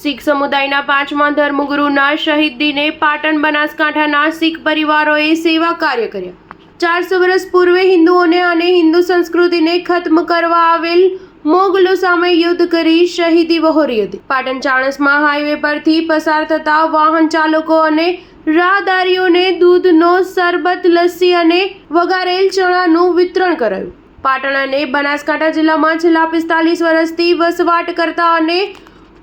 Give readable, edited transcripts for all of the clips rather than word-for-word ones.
શીખ સમુદાયના 5મા ધર્મગુરુના શહીદ દિને પાટણ બનાસકાંઠાના શીખ પરિવારોએ સેવા કાર્ય કર્યા। 400 વર્ષ પૂર્વે હિન્દુઓને અને હિન્દુ સંસ્કૃતિને ખત્મ કરવા આવેલ મોગલો સામે યુદ્ધ કરી શહીદી વહોરી હતી। પાટણ ચાણસ્મા હાઈવે પરથી પસાર થતા વાહન ચાલકો અને રાહદારીઓને દૂધનો શરબત, લસ્સી અને વઘારેલ ચણાનું વિતરણ કરાયું। પાટણ અને બનાસકાંઠા જિલ્લામાં છેલ્લા 45 વર્ષથી વસવાટ કરતા અને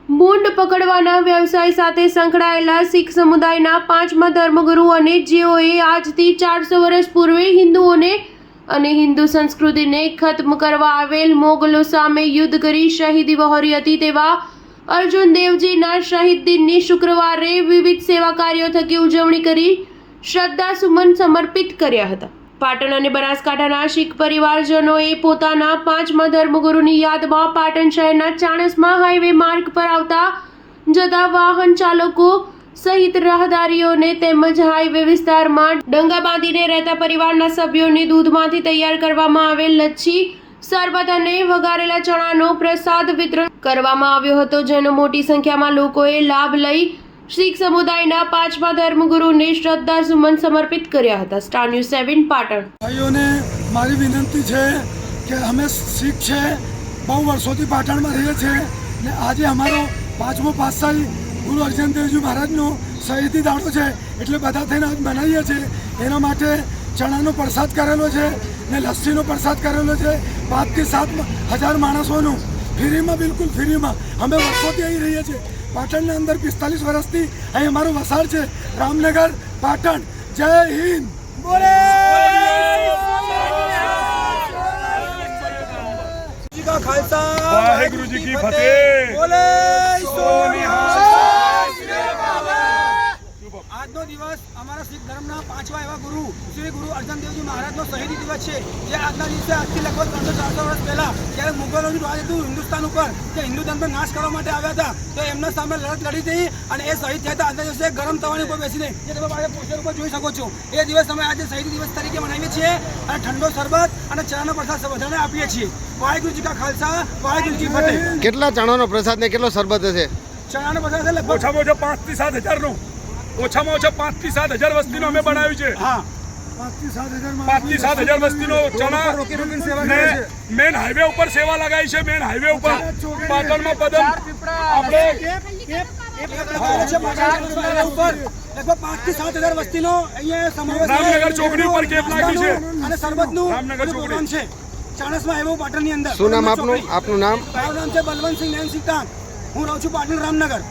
ભૂંડ પકડવાના વ્યવસાય સાથે સંકળાયેલા શીખ સમુદાયના 5મા ધર્મગુરુ અને જેઓએ આજથી 400 વર્ષ પૂર્વે હિન્દુઓને અને હિન્દુ સંસ્કૃતિને ખત્મ કરવા આવેલ મોગલો સામે યુદ્ધ કરી શહીદી વહોરી હતી તેવા અર્જુન દેવજીના શહીદ દિનની શુક્રવારે વિવિધ સેવા કાર્યો થકી ઉજવણી કરી શ્રદ્ધાસુમન સમર્પિત કર્યા હતા। પાટણ અને બનાસકાંઠાના શીખ પરિવારજનોએ પોતાના 5મા ધર્મગુરુની યાદમાં પાટણ શહેરના ચાણસ્મા હાઈવે માર્ગ પર આવતા જતા વાહન ચાલકો સહિત રાહદારીઓને તેમજ હાઈવે વિસ્તારમાં ડંગા બાંધીને રહેતા પરિવારના સભ્યોને દૂધમાંથી તૈયાર કરવામાં આવેલ લચ્છી, શરબત અને વઘારેલા ચણાનો પ્રસાદ વિતરણ કરવામાં આવ્યો હતો, જેનો મોટી સંખ્યામાં લોકોએ લાભ લઈ શીખ સમુદાયના 5મા ધર્મગુરુને શ્રદ્ધાસુમન સમર્પિત કર્યા હતા। Star news 7 Patan. ભાઈઓને મારી વિનંતી છે કે અમે શીખ છે, બહુ વર્ષોથી પાટણમાં રહીએ છીએ ને આજે અમારો 5મો પાતશાહી ગુરુ અર્જુન દેવજી મહારાજનો શહીદી દાડો છે, એટલે બધા થઈને આજ મનાવીએ છીએ। એના માટે ચણાનો પ્રસાદ કરેલો છે ને લસ્સીનો પ્રસાદ કરેલો છે। 5 થી 7 હજાર માણસોનું ફ્રીમાં, બિલકુલ ફ્રીમાં અમે વર્ષોથી અહીં રહીએ છીએ। પાટણની અંદર 45 વર્ષથી અહીં અમારું વસાડ છે। રામનગર, પાટણ। જય હિન્દ। खालसा वाहेगुरु जी की फतेह। बोले આજનો દિવસ અમારા શીખ ધર્મના 5મા એવા ગુરુ શ્રી ગુરુ અર્જુન દેવજી મહારાજનો શહીદી દિવસ છે, જે આજના દિવસે આજથી લગભગ 300-400 વર્ષ પહેલા જ્યારે મુગલોનું રાજ હતું હિન્દુસ્તાન ઉપર, જે હિન્દુ ધર્મનો નાશ કરવા માટે આવ્યા હતા, તો એમના સામે લડત લડી હતી અને એ શહીદ થયા હતા। આજના દિવસે ગરમ તવાની ઉપર બેસીને, જે તમે પાસે પોસ્ટર ઉપર જોઈ શકો છો, એ દિવસ અમે આજે શહીદી દિવસ તરીકે મનાવીએ છીએ અને ઠંડો શરબત અને ચણાનો પ્રસાદ બધાને આપીએ છીએ। વાહેગુરુ જી કા ખાલસા, વાહેગુરુ જી ફતેહ। કેટલા ચણાનો પ્રસાદ ને કેટલો શરબત હશે? ચણાનો પ્રસાદ લગભગ ઓછામાં ઓછા 5 થી 7 હજાર નો, ઓછામાં ઓછા 5 થી 7 હજાર વસ્તીનો અમે બનાવ્યું છે। હા, 5 થી 7 હજાર વસ્તીનો ચણા ને મેન હાઈવે ઉપર સેવા લગાવી છે। મેન હાઈવે ઉપર પાટણમાં પદમ આપણે લગભગ 5 થી 7 હજાર વસ્તીનો અહીંયા સમાવેશ રામનગર ચોકડી ઉપર કેપ લાગી છે અને શરબતનું રામનગર પ્રોગ્રામ છે ચાણસ્મા એવો પાટણની અંદર। શું નામ આપનું? આપનું નામ? મારું નામ છે બલવંતસિંહ નયનસિંહ ટાંક। હું રહું છું પાટણ રામનગર।